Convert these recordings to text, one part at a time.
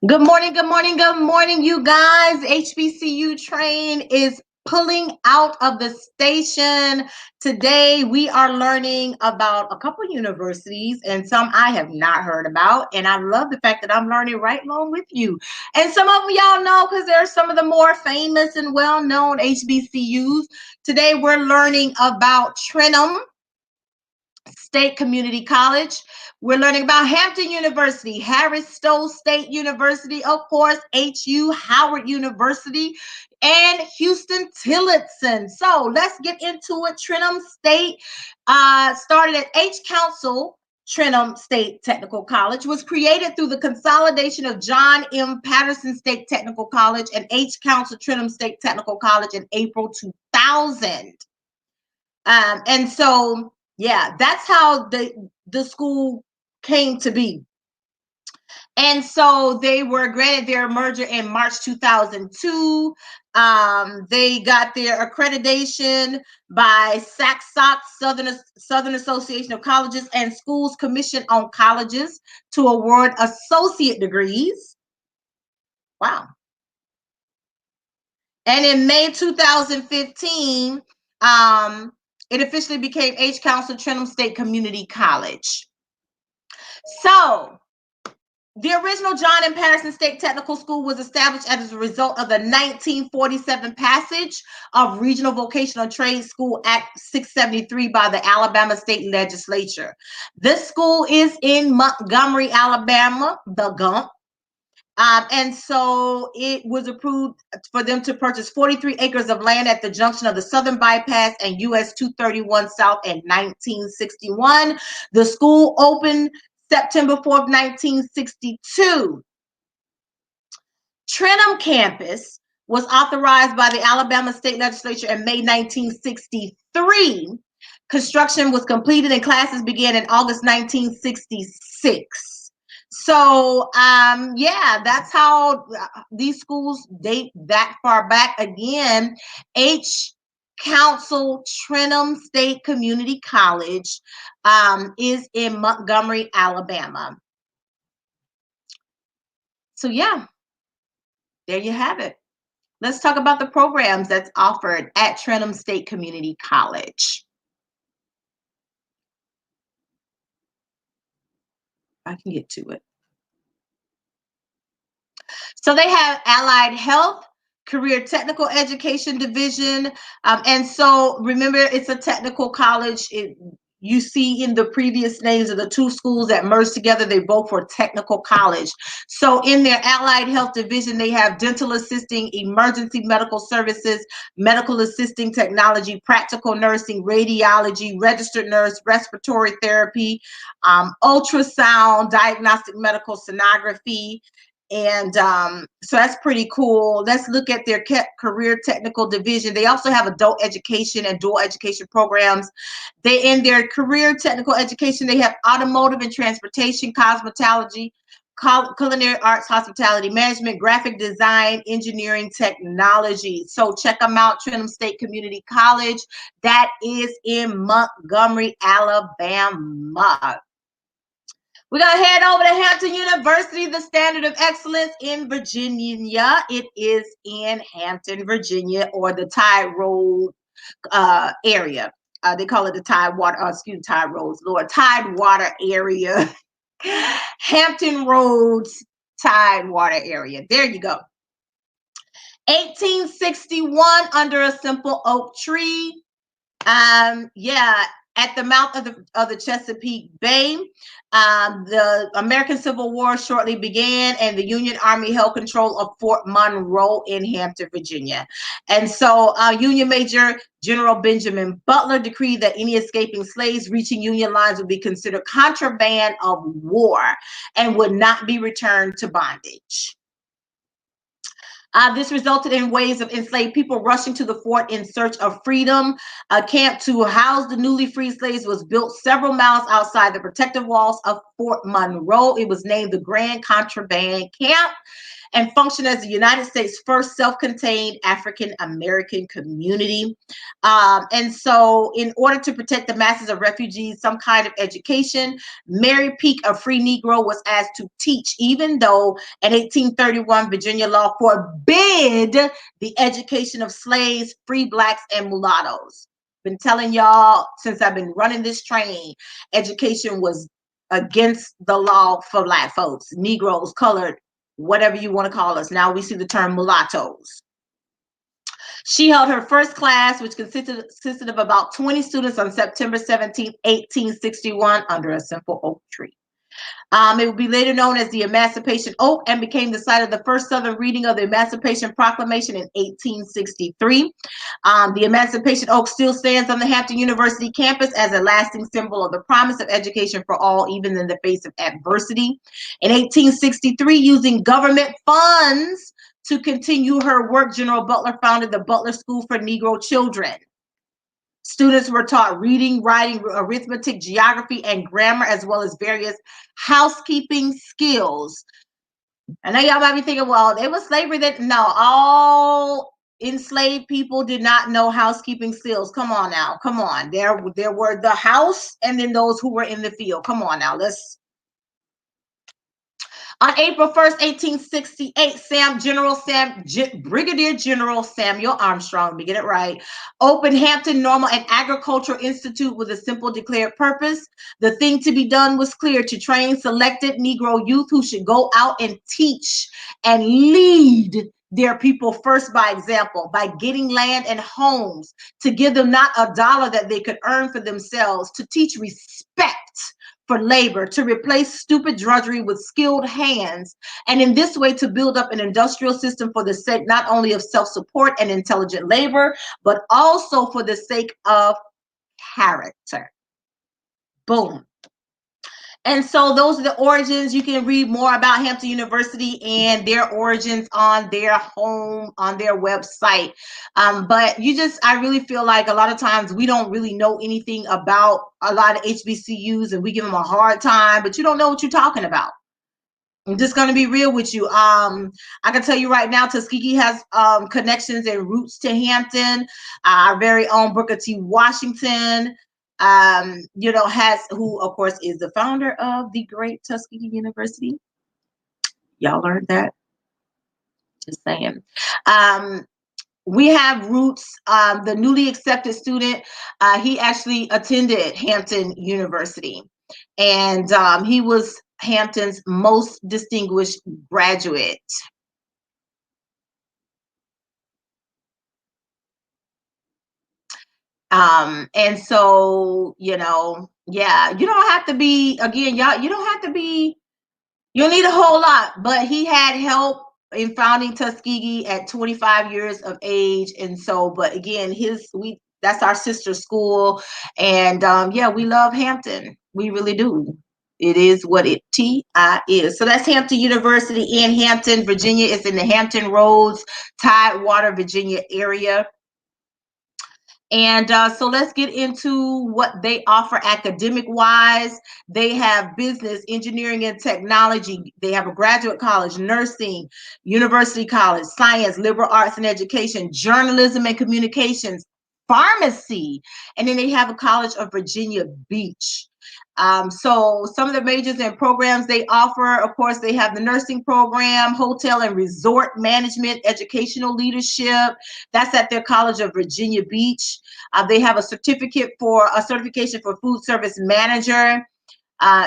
Good morning, good morning, good morning, you guys. HBCU train is pulling out of the station. Today, we are learning about a couple universities and some I have not heard about. And I love the fact that I'm learning right along with you. And some of them y'all know because they're some of the more famous and well-known HBCUs. Today, we're learning about Trenholm State Community College. We're learning about Hampton University, Harris-Stowe State University, of course, HU, Howard University, and Huston-Tillotson. So let's get into it. Trenholm State started at H Council. Trenholm State Technical College was created through the consolidation of John M. Patterson State Technical College and H Council Trenholm State Technical College in April 2000. And so, yeah, that's how the school came to be. And so they were granted their merger in March 2002. They got their accreditation by SACSOC, Southern Association of Colleges and Schools Commission on Colleges to award associate degrees. Wow. And in May 2015, it officially became H Council Trenholm State Community College. So the original John M. Patterson State Technical School was established as a result of the 1947 passage of Regional Vocational Trade School Act 673 by the Alabama State Legislature. This school is in Montgomery, Alabama, the Gump. And so it was approved for them to purchase 43 acres of land at the junction of the Southern Bypass and US 231 South in 1961. The school opened September 4th, 1962. Trenholm campus was authorized by the Alabama State Legislature in May 1963. Construction was completed and classes began in August 1966. So, yeah, that's how these schools date that far back. Again, H Council Trenholm State Community College is in Montgomery, Alabama. So, yeah, there you have it. Let's talk about the programs that's offered at Trenholm State Community College. I can get to it. So they have allied health, career technical education division. And so remember, it's a technical college. You see in the previous names of the two schools that merged together, they both were technical college. So in their allied health division, they have dental assisting, emergency medical services, medical assisting technology, practical nursing, radiology, registered nurse, respiratory therapy, ultrasound, diagnostic medical sonography. And so that's pretty cool. Let's look at their career technical division. They also have adult education and dual education programs. In their career technical education, they have automotive and transportation, cosmetology, culinary arts, hospitality management, graphic design, engineering, technology. So check them out, Trenholm State Community College. That is in Montgomery, Alabama. We're going to head over to Hampton University, the standard of excellence in Virginia. It is in Hampton, Virginia, or the Tide Road area. They call it the Tidewater area. Hampton Roads, Tidewater area. There you go. 1861, under a simple oak tree. Yeah. At the mouth of the Chesapeake Bay, the American Civil War shortly began, and the Union Army held control of Fort Monroe in Hampton, Virginia. And so Union Major General Benjamin Butler decreed that any escaping slaves reaching Union lines would be considered contraband of war and would not be returned to bondage. This resulted in waves of enslaved people rushing to the fort in search of freedom. A camp to house the newly freed slaves was built several miles outside the protective walls of Fort Fort Monroe. It was named the Grand Contraband Camp and functioned as the United States' first self-contained African-American community. And so in order to protect the masses of refugees, some kind of education, Mary Peak, a free Negro, was asked to teach, even though an 1831 Virginia law forbid the education of slaves, free blacks, and mulattoes. Been telling y'all since I've been running this train, education was against the law for black folks, Negroes, colored, whatever you want to call us. Now we see the term mulattoes. She held her first class, which consisted of about 20 students, on September 17, 1861, under a simple oak tree. It would be later known as the Emancipation Oak and became the site of the first Southern reading of the Emancipation Proclamation in 1863. The Emancipation Oak still stands on the Hampton University campus as a lasting symbol of the promise of education for all, even in the face of adversity. In 1863, using government funds to continue her work, General Butler founded the Butler School for Negro Children. Students were taught reading, writing, arithmetic, geography, and grammar, as well as various housekeeping skills. I know y'all might be thinking, well, it was slavery. That no, all enslaved people did not know housekeeping skills. Come on now, come on. There were the house, and then those who were in the field. Come on now, let's. On April 1st, 1868, Brigadier General Samuel Armstrong, let me get it right, opened Hampton Normal and Agricultural Institute with a simple declared purpose. The thing to be done was clear: to train selected Negro youth who should go out and teach and lead their people first by example, by getting land and homes, to give them not a dollar that they could earn for themselves, to teach respect for labor, to replace stupid drudgery with skilled hands, and in this way to build up an industrial system for the sake not only of self-support and intelligent labor, but also for the sake of character. Boom. And so those are the origins. You can read more about Hampton University and their origins on their website. But I really feel like a lot of times we don't really know anything about a lot of HBCUs, and we give them a hard time, but you don't know what you're talking about. I'm just going to be real with you. I can tell you right now, Tuskegee has connections and roots to Hampton. Our very own Booker T. Washington, who of course is the founder of the great Tuskegee University. Y'all learned that? Just saying. We have roots. The newly accepted student, he actually attended Hampton University, and he was Hampton's most distinguished graduate. And so, yeah, you don't have to be, again, y'all, you don't have to be, you don't need a whole lot, but he had help in founding Tuskegee at 25 years of age. And so, but again, that's our sister school. And yeah, we love Hampton. We really do. It is what it is. So that's Hampton University in Hampton, Virginia. It's in the Hampton Roads, Tidewater, Virginia area. And so let's get into what they offer academic-wise. They have business, engineering, and technology. They have a graduate college, nursing, university college, science, liberal arts and education, journalism and communications, pharmacy, and then they have a College of Virginia Beach. So some of the majors and programs they offer, of course, they have the nursing program, hotel and resort management, educational leadership. That's at their College of Virginia Beach. They have a certification for food service manager.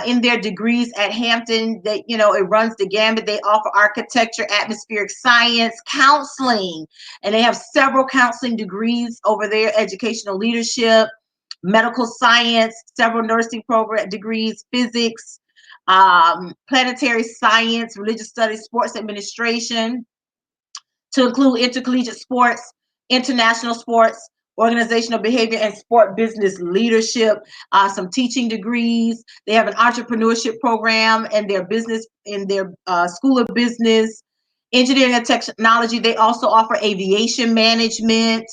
In their degrees at Hampton, it runs the gamut. They offer architecture, atmospheric science, counseling, and they have several counseling degrees over there, educational leadership, medical science, several nursing program degrees, physics, planetary science, religious studies, sports administration, to include intercollegiate sports, international sports, organizational behavior, and sport business leadership, some teaching degrees. They have an entrepreneurship program in their School of Business, engineering and technology. They also offer aviation management,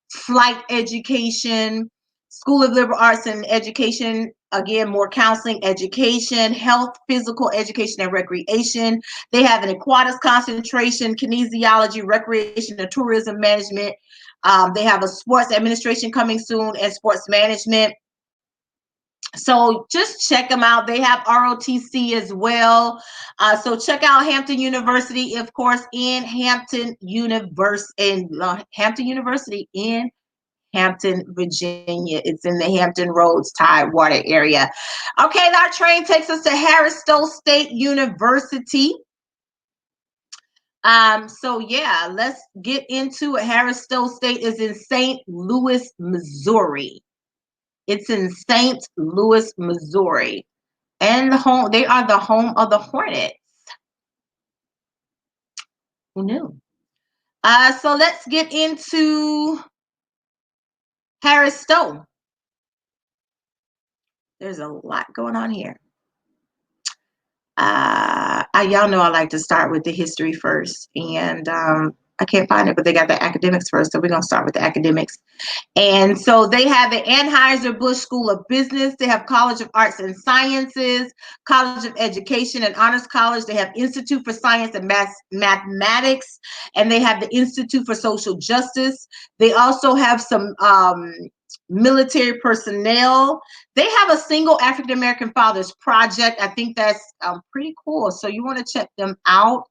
flight education. School of Liberal Arts and Education, again, more counseling, education, health, physical education, and recreation. They have an aquatics concentration, kinesiology, recreation, and tourism management. They have a sports administration coming soon and sports management. So just check them out. They have ROTC as well. So check out Hampton University, of course, in Hampton University in Hampton, Virginia. It's in the Hampton Roads Tidewater area. Okay, our train takes us to Harris-Stowe State University. So yeah, let's get into it. Harris-Stowe State is in St. Louis, Missouri. It's in St. Louis, Missouri. And they are the home of the Hornets. Who knew? So let's get into Harris-Stowe. There's a lot going on here. Y'all know I like to start with the history first, and I can't find it, but they got the academics first, so we're going to start with the academics. And so they have the Anheuser-Busch School of Business. They have College of Arts and Sciences, College of Education and Honors College. They have Institute for Science and Mathematics, and they have the Institute for Social Justice. They also have some military personnel. They have a single African American fathers project. I think that's pretty cool. So you want to check them out.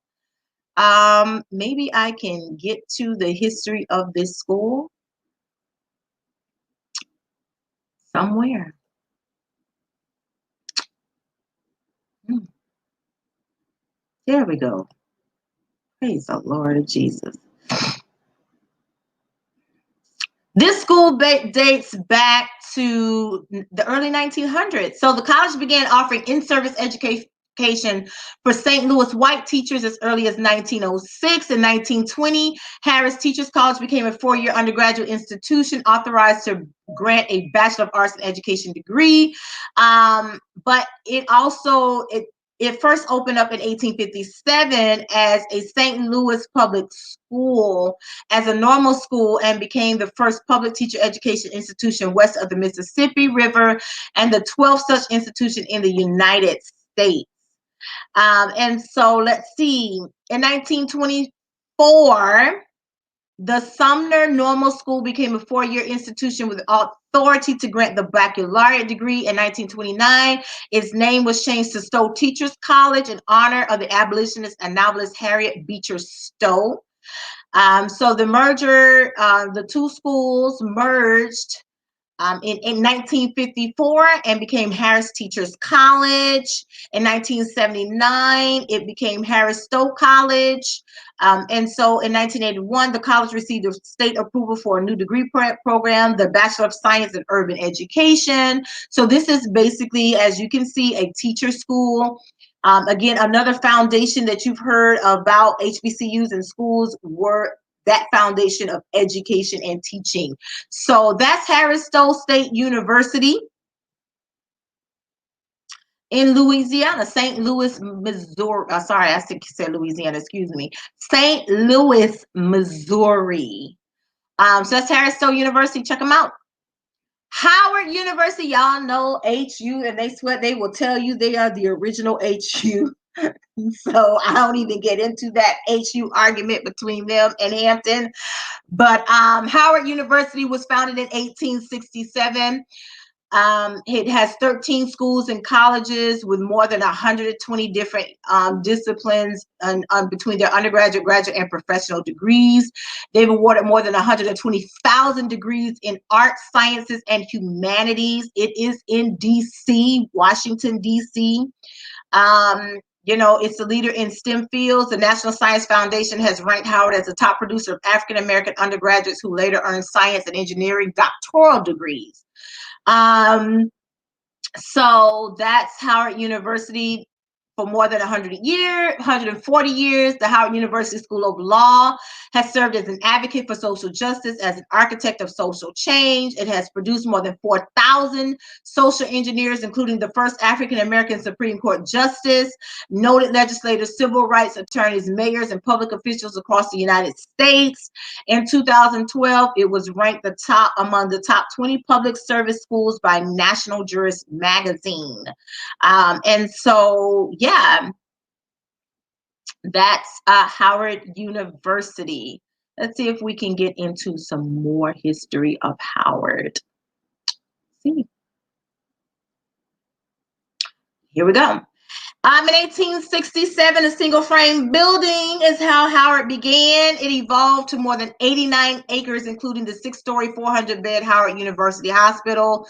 Maybe I can get to the history of this school somewhere. There we go. Praise the Lord Jesus. This school dates back to the early 1900s. So the college began offering in-service education for St. Louis white teachers as early as 1906. In 1920, Harris Teachers College became a four-year undergraduate institution authorized to grant a Bachelor of Arts in Education degree. But it first opened up in 1857 as a St. Louis public school, as a normal school, and became the first public teacher education institution west of the Mississippi River and the 12th such institution in the United States. And so let's see, in 1924, the Sumner Normal School became a four-year institution with authority to grant the baccalaureate degree. In 1929, its name was changed to Stowe Teachers College in honor of the abolitionist and novelist Harriet Beecher Stowe. So the merger, the two schools merged in 1954 and became Harris Teachers College. In 1979, it became Harris-Stowe College. And so in 1981, the college received a state approval for a new degree program, the Bachelor of Science in Urban Education. So this is basically, as you can see, a teacher school. Again, another foundation that you've heard about HBCUs and schools were that foundation of education and teaching. So that's Harris-Stowe State University in Louisiana, St. Louis, Missouri. Sorry, I said Louisiana, excuse me. St. Louis, Missouri. So that's Harris-Stowe University. Check them out. Howard University, y'all know HU, and they will tell you they are the original HU. So I don't even get into that HU argument between them and Hampton. But Howard University was founded in 1867. It has 13 schools and colleges with more than 120 different disciplines between their undergraduate, graduate, and professional degrees. They've awarded more than 120,000 degrees in arts, sciences, and humanities. It is in DC, Washington, DC. You know, it's a leader in STEM fields. The National Science Foundation has ranked Howard as the top producer of African-American undergraduates who later earned science and engineering doctoral degrees. So that's Howard University. for more than 140 years. The Howard University School of Law has served as an advocate for social justice, as an architect of social change. It has produced more than 4,000 social engineers, including the first African-American Supreme Court justice, noted legislators, civil rights attorneys, mayors, and public officials across the United States. In 2012, it was ranked among the top 20 public service schools by National Jurist magazine. And so, yeah, that's Howard University. Let's see if we can get into some more history of Howard. See. Here we go. In 1867, a single frame building is how Howard began. It evolved to more than 89 acres, including the 6-story, 400-bed Howard University Hospital.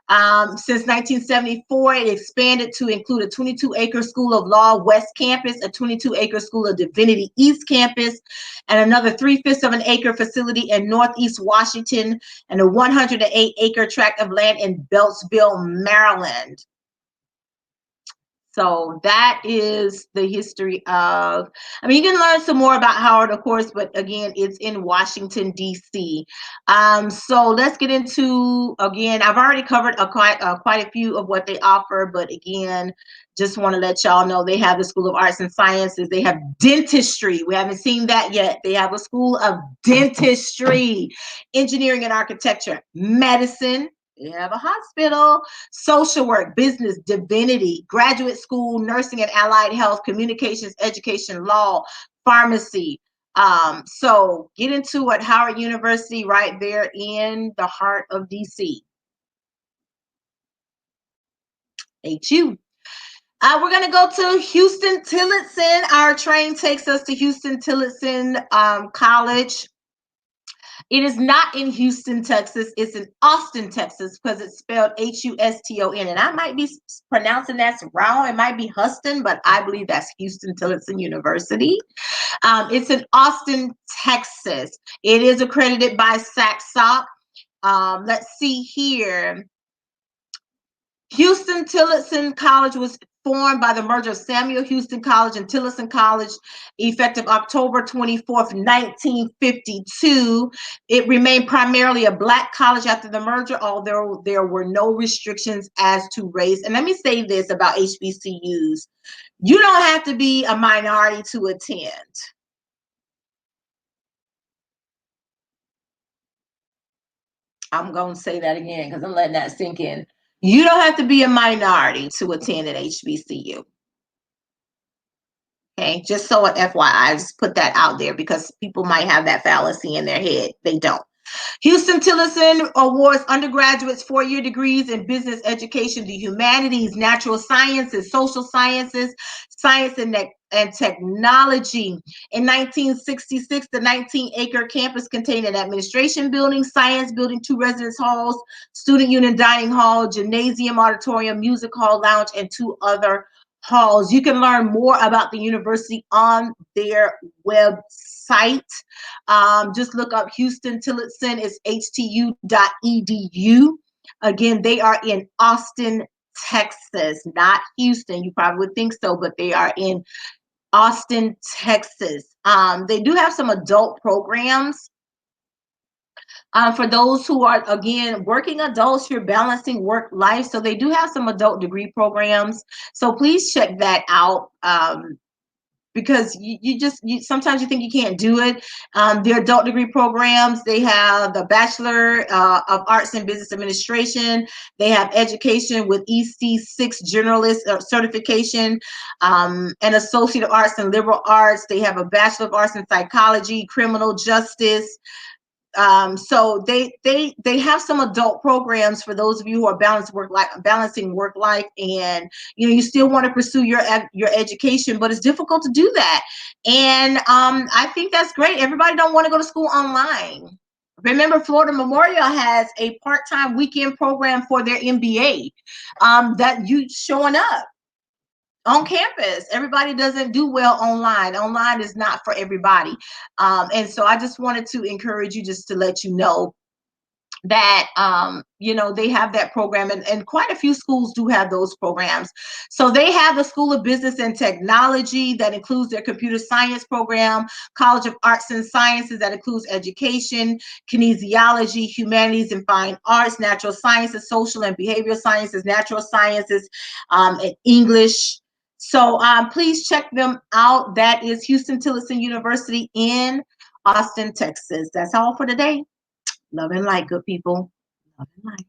Since 1974, it expanded to include a 22-acre School of Law West Campus, a 22-acre School of Divinity East Campus, and another 3/5 of an acre facility in Northeast Washington, and a 108-acre tract of land in Beltsville, Maryland. So that is the history of, I mean, you can learn some more about Howard, of course, but again, it's in Washington, D.C. So let's get into, again, I've already covered quite a few of what they offer, but again, just want to let y'all know they have the School of Arts and Sciences. They have dentistry. We haven't seen that yet. They have a School of Dentistry, Engineering and Architecture, Medicine. They have a hospital, social work, business, divinity, graduate school, nursing and allied health, communications, education, law, pharmacy. So get into it, Howard University, right there in the heart of DC. HU. We're going to go to Huston-Tillotson. Our train takes us to Huston-Tillotson College. It is not in Houston, Texas. It's in Austin, Texas, because it's spelled Huston. And I might be pronouncing that wrong. It might be Huston, but I believe that's Huston-Tillotson University. It's in Austin, Texas. It is accredited by SACSOC. Let's see here. Huston-Tillotson College was formed by the merger of Samuel Houston College and Tillotson College, effective October 24th, 1952. It remained primarily a Black college after the merger, although there were no restrictions as to race. And let me say this about HBCUs. You don't have to be a minority to attend. I'm going to say that again because I'm letting that sink in. You don't have to be a minority to attend an HBCU. Okay, just so an FYI, I just put that out there because people might have that fallacy in their head. They don't. Huston-Tillotson awards undergraduates 4-year degrees in business education, the humanities, natural sciences, social sciences, science and technology. In 1966, the 19-acre campus contained an administration building, science building, 2 residence halls, student union dining hall, gymnasium, auditorium, music hall, lounge, and 2 other halls. You can learn more about the university on their website. Just look up Huston-Tillotson. It's htu.edu. Again, they are in Austin, Texas, not Houston. You probably would think so, but they are in Austin, Texas. They do have some adult programs. For those who are, again, working adults, you're balancing work life. So they do have some adult degree programs. So please check that out. Because sometimes you think you can't do it. Their adult degree programs, they have the Bachelor of Arts in Business Administration. They have education with EC6 Generalist certification, an Associate of Arts in Liberal Arts. They have a Bachelor of Arts in Psychology, Criminal Justice. So they have some adult programs for those of you who are balancing work life, and you still want to pursue your education, but it's difficult to do that. And I think that's great. Everybody don't want to go to school online. Remember, Florida Memorial has a part-time weekend program for their MBA that you showing up on campus. Everybody doesn't do well online. Online is not for everybody. And so I just wanted to encourage you, just to let you know that they have that program, and quite a few schools do have those programs. So they have the School of Business and Technology that includes their computer science program, College of Arts and Sciences that includes education, kinesiology, humanities and fine arts, natural sciences, social and behavioral sciences, natural sciences, and English. So please check them out. That is Huston-Tillotson University in Austin, Texas. That's all for today. Love and light, good people. Love and light.